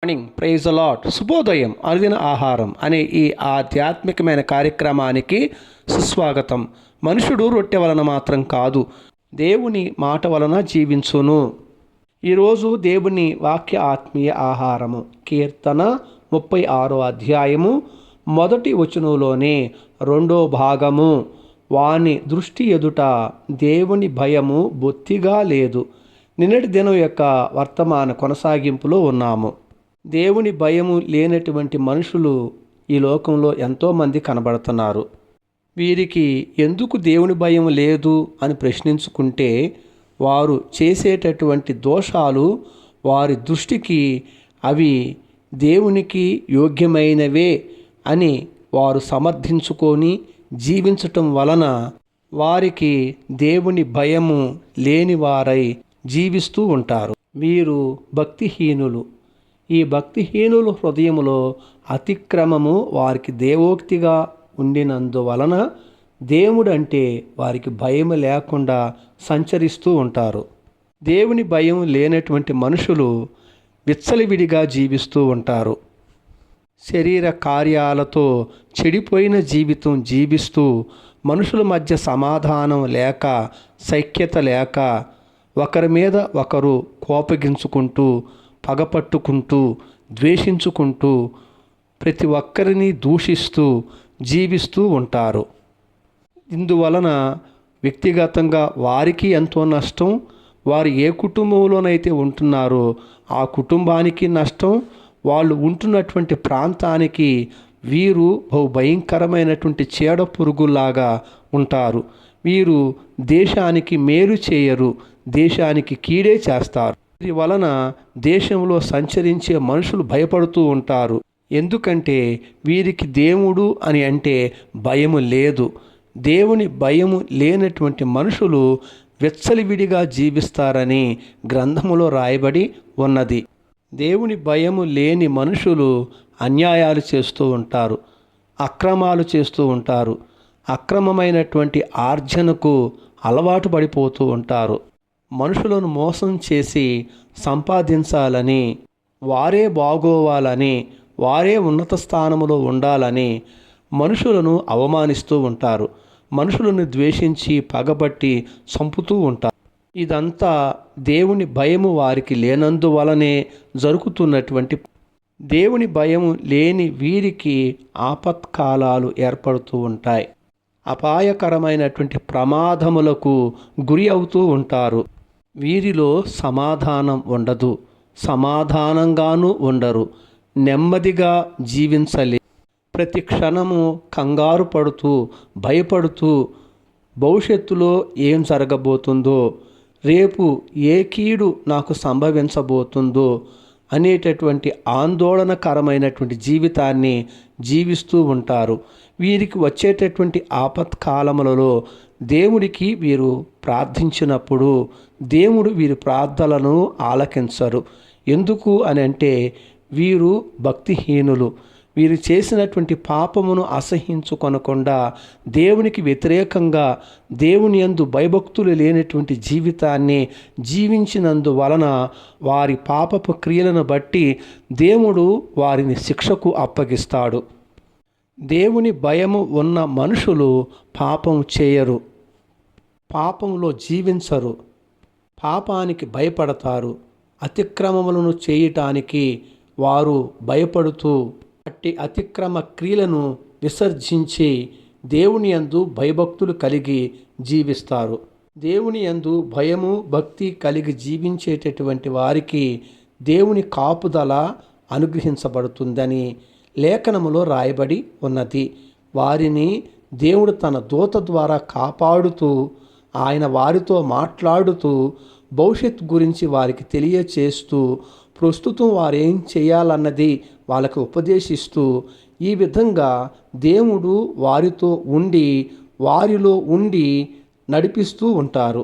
Morning praise allot శుభోదయం అరుదిన ఆహారం అనే ఈ ఆధ్యాత్మికమైన కార్యక్రమానికి సుస్వాగతం. మనుషుడు రొట్టె వలన మాత్రం కాదు, దేవుని మాట వలన జీవించును. ఈరోజు దేవుని వాక్య ఆత్మీయ ఆహారము కీర్తన 36 అధ్యాయము 1 వచనంలోనే 2వ భాగము. వాని దృష్టి ఎదుట దేవుని భయము బొత్తిగా లేదు. నిన్నటి దినం యొక్క వర్తమాన కొనసాగింపులో ఉన్నాము. దేవుని భయము లేనటువంటి మనుషులు ఈ లోకంలో ఎంతోమంది కనబడుతున్నారు. వీరికి ఎందుకు దేవుని భయం లేదు అని ప్రశ్నించుకుంటే, వారు చేసేటటువంటి దోషాలు వారి దృష్టికి అవి దేవునికి యోగ్యమైనవే అని వారు సమర్థించుకొని జీవించటం వలన వారికి దేవుని భయము లేని వారై జీవిస్తూ ఉంటారు. వీరు భక్తిహీనులు. ఈ భక్తిహీనుల హృదయములో అతిక్రమము వారికి దేవోక్తిగా ఉండినందువలన దేవుడంటే వారికి భయం లేకుండా సంచరిస్తూ ఉంటారు. దేవుని భయం లేనటువంటి మనుషులు విచ్చలవిడిగా జీవిస్తూ ఉంటారు. శరీర కార్యాలతో చెడిపోయిన జీవితం జీవిస్తూ మనుషుల మధ్య సమాధానం లేక, సఖ్యత లేక, ఒకరి మీద ఒకరు కోపగించుకుంటూ, పగపట్టుకుంటూ, ద్వేషించుకుంటూ, ప్రతి ఒక్కరిని దూషిస్తూ జీవిస్తూ ఉంటారు. ఇందువలన వ్యక్తిగతంగా వారికి ఎంతో నష్టం. వారు ఏ కుటుంబంలోనైతే ఉంటున్నారో ఆ కుటుంబానికి నష్టం. వాళ్ళు ఉంటున్నటువంటి ప్రాంతానికి వీరు బహు భయంకరమైనటువంటి చీడ పురుగులాగా ఉంటారు. వీరు దేశానికి మేలు చేయరు, దేశానికి కీడే చేస్తారు. దీని వలన దేశంలో సంచరించే మనుషులు భయపడుతూ ఉంటారు. ఎందుకంటే వీరికి దేవుడు అని అంటే భయము లేదు. దేవుని భయము లేనటువంటి మనుషులు విచ్చలవిడిగా జీవిస్తారని గ్రంథములో రాయబడి ఉన్నది. దేవుని భయము లేని మనుషులు అన్యాయాలు చేస్తూ ఉంటారు, అక్రమాలు చేస్తూ ఉంటారు, అక్రమమైనటువంటి ఆర్జనకు అలవాటు పడిపోతూ ఉంటారు. మనుషులను మోసం చేసి సంపాదించాలని, వారే బాగోవాలని, వారే ఉన్నత స్థానములో ఉండాలని మనుషులను అవమానిస్తూ ఉంటారు. మనుషులను ద్వేషించి పగబట్టి చంపుతూ ఉంటారు. ఇదంతా దేవుని భయము వారికి లేనందువలనే జరుగుతున్నటువంటి. దేవుని భయము లేని వీరికి ఆపత్కాలాలు ఏర్పడుతూ ఉంటాయి. అపాయకరమైనటువంటి ప్రమాదములకు గురి అవుతూ ఉంటారు. వీరిలో సమాధానం ఉండదు, సమాధానంగానూ ఉండరు, నెమ్మదిగా జీవించలే. ప్రతి క్షణము కంగారు పడుతూ, భయపడుతూ, భవిష్యత్తులో ఏం జరగబోతుందో, రేపు ఏ కీడు నాకు సంభవించబోతుందో అనేటటువంటి ఆందోళనకరమైనటువంటి జీవితాన్ని జీవిస్తూ ఉంటారు. వీరికి వచ్చేటటువంటి ఆపత్కాలములలో దేవుడికి వీరు ప్రార్థించినప్పుడు దేవుడు వీరి ప్రార్థనలను ఆలకించరు. ఎందుకు అని అంటే వీరు భక్తిహీనులు. వీరు చేసినటువంటి పాపమును అసహించుకొనకుండా దేవునికి వ్యతిరేకంగా దేవుని యందు భయభక్తులు లేనటువంటి జీవితాన్ని జీవించినందువలన వారి పాపపు క్రియలను బట్టి దేవుడు వారిని శిక్షకు అప్పగిస్తాడు. దేవుని భయము ఉన్న మనుషులు పాపం చేయరు, పాపంలో జీవించరు, పాపానికి భయపడతారు. అతిక్రమములను చేయటానికి వారు భయపడుతూ అట్టి అతిక్రమ క్రియలను విసర్జించి దేవుని యందు భయభక్తులు కలిగి జీవిస్తారు. దేవుని యందు భయము భక్తి కలిగి జీవించేటటువంటి వారికి దేవుని కాపుదల అనుగ్రహించబడుతుందని లేఖనములో రాయబడి ఉన్నది. వారిని దేవుడు తన దూత ద్వారా కాపాడుతూ, ఆయన వారితో మాట్లాడుతూ, భవిష్యత్తు గురించి వారికి తెలియచేస్తూ, ప్రస్తుతం వారు ఏం చేయాలన్నది వాళ్ళకు ఉపదేశిస్తూ, ఈ విధంగా దేవుడు వారితో ఉండి, వారిలో ఉండి నడిపిస్తూ ఉంటారు.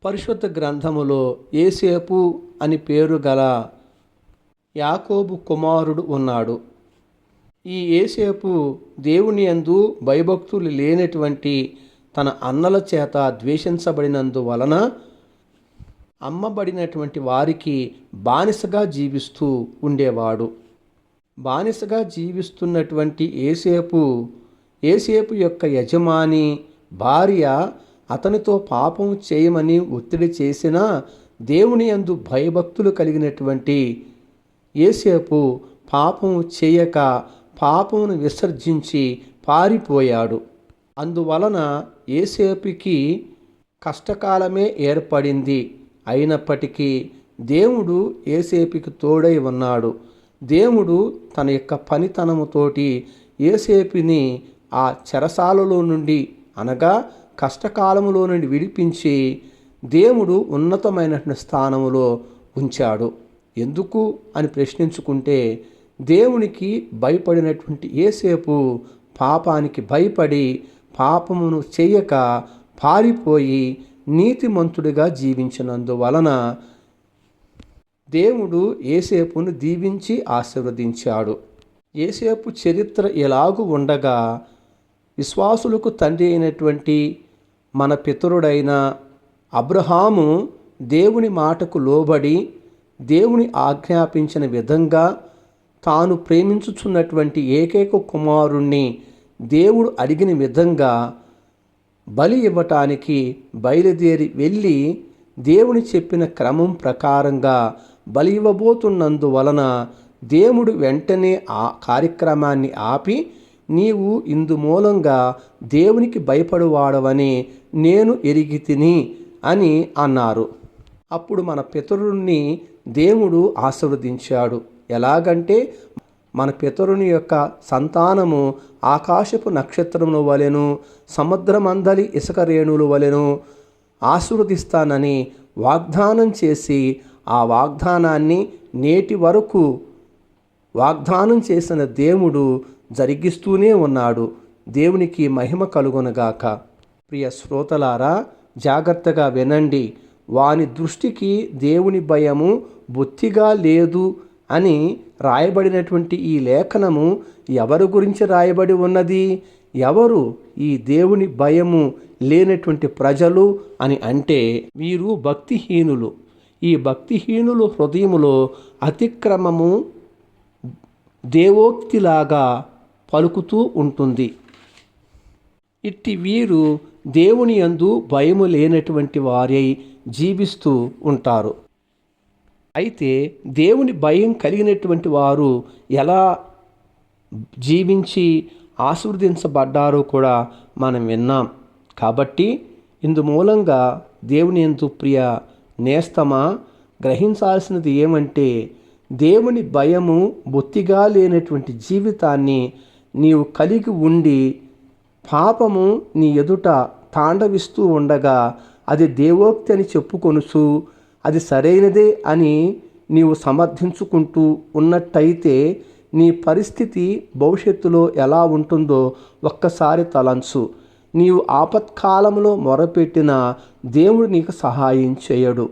పరిశుద్ధ గ్రంథములో యోసేపు అని పేరు గల యాకోబు కుమారుడు ఉన్నాడు. ఈ యోసేపు దేవుని యందు భయభక్తులు లేనటువంటి తన అన్నల చేత ద్వేషించబడినందువలన అమ్మబడినటువంటి వారికి బానిసగా జీవిస్తూ ఉండేవాడు. బానిసగా జీవిస్తున్నటువంటి ఏసేపు యొక్క యజమాని భార్య అతనితో పాపం చేయమని ఒత్తిడి చేసినా దేవుని యందు భయభక్తులు కలిగినటువంటి ఏసేపు పాపం చేయక పాపమును విసర్జించి పారిపోయాడు. అందువలన ఏసేపుకి కష్టకాలమే ఏర్పడింది. అయినప్పటికీ దేవుడు ఏసేపుకి తోడై ఉన్నాడు. దేవుడు తన యొక్క పనితనముతోటి ఏసేపుని ఆ చెరసాలలో నుండి అనగా కష్టకాలములో నుండి విడిపించి దేవుడు ఉన్నతమైనటువంటి స్థానములో ఉంచాడు. ఎందుకు అని ప్రశ్నించుకుంటే దేవునికి భయపడినటువంటి ఏసేపు పాపానికి భయపడి పాపమును చేయక పారిపోయి నీతిమంతుడిగా జీవించినందువలన దేవుడు ఏసేపును దీవించి ఆశీర్వదించాడు. ఏసేపు చరిత్ర ఎలాగూ ఉండగా విశ్వాసులకు తండ్రి అయినటువంటి మన పితరుడైన అబ్రహాము దేవుని మాటకు లోబడి దేవుని ఆజ్ఞాపించిన విధంగా తాను ప్రేమించుచున్నటువంటి ఏకైక కుమారుణ్ణి దేవుడు అడిగిన విధంగా బలి ఇవ్వటానికి బయలుదేరి వెళ్ళి దేవుని చెప్పిన క్రమం ప్రకారంగా బలి ఇవ్వబోతున్నందువలన దేవుడు వెంటనే ఆ కార్యక్రమాన్ని ఆపి నీవు ఇందు మూలంగా దేవునికి భయపడువాడవని నేను ఎరిగితిని అని అన్నారు. అప్పుడు మన పితరుణ్ణి దేవుడు ఆశీర్వదించాడు. ఎలాగంటే మన పితరుని యొక్క సంతానము ఆకాశపు నక్షత్రముల వలెను సముద్రమందలి ఇసుక రేణుల వలెను ఆశీర్వదిస్తానని వాగ్దానం చేసి ఆ వాగ్దానాన్ని నేటి వరకు వాగ్దానం చేసిన దేవుడు జరిగిస్తూనే ఉన్నాడు. దేవునికి మహిమ కలుగునగాక. ప్రియ శ్రోతలారా, జాగ్రత్తగా వినండి. వాని దృష్టికి దేవుని భయము బొత్తిగా లేదు అని రాయబడినటువంటి ఈ లేఖనము ఎవరి గురించి రాయబడి ఉన్నది? ఎవరు ఈ దేవుని భయము లేనటువంటి ప్రజలు అని అంటే వీరు భక్తిహీనులు. ఈ భక్తిహీనులు హృదయములో అతిక్రమము దేవోక్తిలాగా పలుకుతూ ఉంటుంది. ఇట్టి వీరు దేవుని యందు భయము లేనటువంటి వారై జీవిస్తూ ఉంటారు. అయితే దేవుని భయం కలిగినటువంటి వారు ఎలా జీవించి ఆశీర్వదించబడ్డారో కూడా మనం విన్నాం. కాబట్టి ఇందు మూలంగా దేవుని యందు ప్రియ నేస్తమా గ్రహించాల్సినది ఏమంటే దేవుని భయము బొత్తిగా లేనటువంటి జీవితాన్ని నీవు కలిగి ఉండి పాపము నీ ఎదుట తాండవిస్తూ ఉండగా అది దేవోక్తి అని చెప్పుకొనుచు అది సరైనదే అని నీవు సమర్థించుకుంటూ ఉన్నట్టయితే నీ పరిస్థితి భవిష్యత్తులో ఎలా ఉంటుందో ఒక్కసారి తలంచు. నీవు ఆపత్కాలంలో మొరపెట్టిన దేవుడు నీకు సహాయం చేయడు.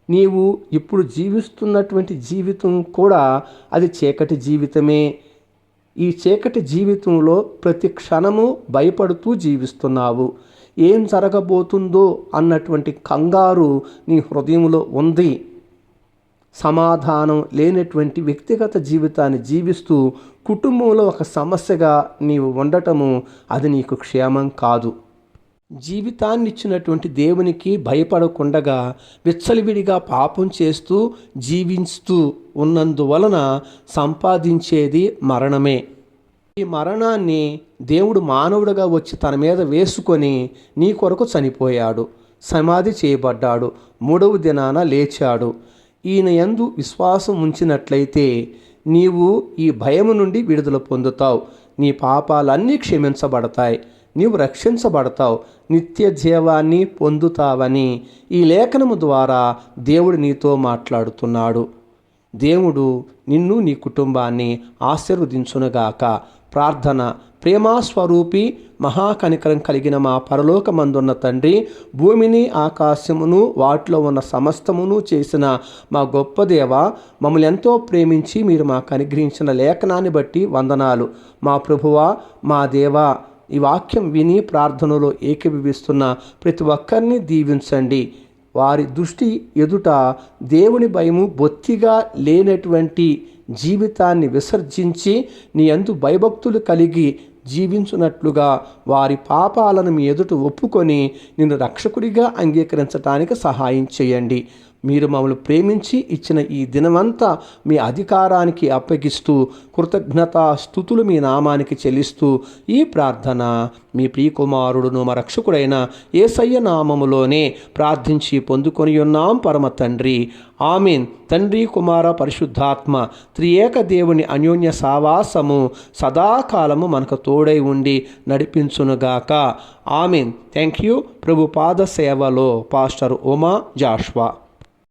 నీవు ఇప్పుడు జీవిస్తున్నటువంటి జీవితం కూడా అది చీకటి జీవితమే. ఈ చీకటి జీవితంలో ప్రతి క్షణము భయపడుతూ జీవిస్తున్నావు. ఏం జరగబోతుందో అన్నటువంటి కంగారు నీ హృదయంలో ఉంది. సమాధానం లేనటువంటి వ్యక్తిగత జీవితాన్ని జీవిస్తూ కుటుంబంలో ఒక సమస్యగా నీవు ఉండటము అది నీకు క్షేమం కాదు. జీవితాన్ని ఇచ్చినటువంటి దేవునికి భయపడకుండగా విచ్చలవిడిగా పాపం చేస్తూ జీవిస్తూ ఉన్నందువలన సంపాదించేది మరణమే. ఈ మరణాన్ని దేవుడు మానవుడిగా వచ్చి తన మీద వేసుకొని నీ కొరకు చనిపోయాడు, సమాధి చేయబడ్డాడు, 3వ దినాన లేచాడు. ఈయన యందు విశ్వాసం ఉంచినట్లయితే నీవు ఈ భయము నుండి విడుదల పొందుతావు. నీ పాపాలన్నీ క్షమించబడతాయి, నీవు రక్షించబడతావు, నిత్య జీవాన్ని పొందుతావని ఈ లేఖనము ద్వారా దేవుడు నీతో మాట్లాడుతున్నాడు. దేవుడు నిన్ను నీ కుటుంబాన్ని ఆశీర్వదించునుగాక. ప్రార్థన. ప్రేమాస్వరూపి మహాకనికరం కలిగిన మా పరలోకమందున్న తండ్రి, భూమిని ఆకాశమును వాటిలో ఉన్న సమస్తమును చేసిన మా గొప్ప దేవ, మమ్మల్ని ఎంతో ప్రేమించి మీరు మాకు అనుగ్రహించిన లేఖనాన్ని బట్టి వందనాలు. మా ప్రభువా, మా దేవా, ఈ వాక్యం విని ప్రార్థనలో ఏకీభవిస్తున్న ప్రతి ఒక్కరిని దీవించండి. వారి దృష్టి ఎదుట దేవుని భయము బొత్తిగా లేనటువంటి జీవితాన్ని విసర్జించి నీ యందు భయభక్తులు కలిగి జీవించున్నట్లుగా వారి పాపాలను మీ ఎదుట ఒప్పుకొని నిన్ను రక్షకుడిగా అంగీకరించడానికి సహాయం చేయండి. మీరు మమ్మల్ని ప్రేమించి ఇచ్చిన ఈ దినమంతా మీ అధికారానికి అప్పగిస్తూ కృతజ్ఞతా స్తుతులు మీ నామానికి చెల్లిస్తూ ఈ ప్రార్థన మీ ప్రియకుమారుడును మా రక్షకుడైన యేసయ్య నామములోనే ప్రార్థించి పొందుకొని ఉన్నాం పరమ తండ్రి. ఆమీన్. తండ్రి, కుమార, పరిశుద్ధాత్మ త్రియేక దేవుని అన్యోన్య సావాసము సదాకాలము మనకు తోడై ఉండి నడిపించునుగాక. ఆమీన్. Thank you. ప్రభు పాద సేవలో పాస్టర్ ఉమా జాష్వా.